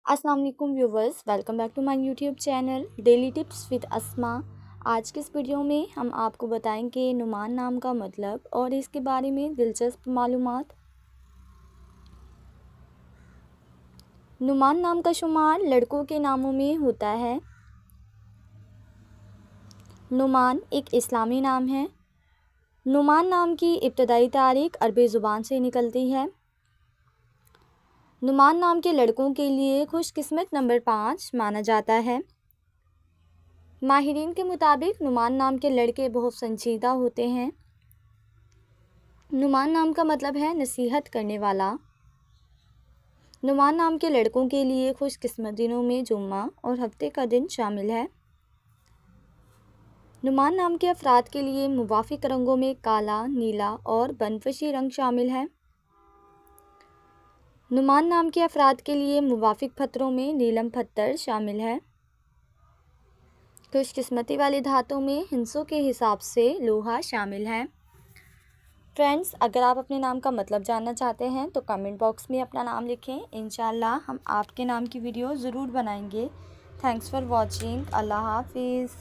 अस्सलाम वालेकुम viewers, welcome back to my YouTube channel daily tips with Asma. आज के इस वीडियो में हम आपको बताएंगे नुमान नाम का मतलब और इसके बारे में दिलचस्प मालूमात। नुमान नाम का शुमार लड़कों के नामों में होता है। नुमान एक इस्लामी नाम है। नुमान नाम की इब्तदाई तारीख अरबी ज़ुबान से निकलती है। नुमान नाम के लड़कों के लिए खुशकिस्मत नंबर 5 माना जाता है। माहिरीन के मुताबिक नुमान नाम के लड़के बहुत संजीदा होते हैं। नुमान नाम का मतलब है नसीहत करने वाला। नुमान नाम के लड़कों के लिए खुशकिस्मत दिनों में जुम्मा और हफ्ते का दिन शामिल है। नुमान नाम के अफराद के लिए मुवाफिक रंगों में काला, नीला और बनफशी रंग शामिल है। नुमान नाम के अफराद के लिए मुवाफिक पत्थरों में नीलम पत्थर शामिल है। खुशकिस्मती वाली धातों में हिंसों के हिसाब से लोहा शामिल है। फ्रेंड्स, अगर आप अपने नाम का मतलब जानना चाहते हैं तो कमेंट बॉक्स में अपना नाम लिखें। इंशाल्लाह हम आपके नाम की वीडियो ज़रूर बनाएंगे। Thanks for watching. अल्लाह हाफिज़।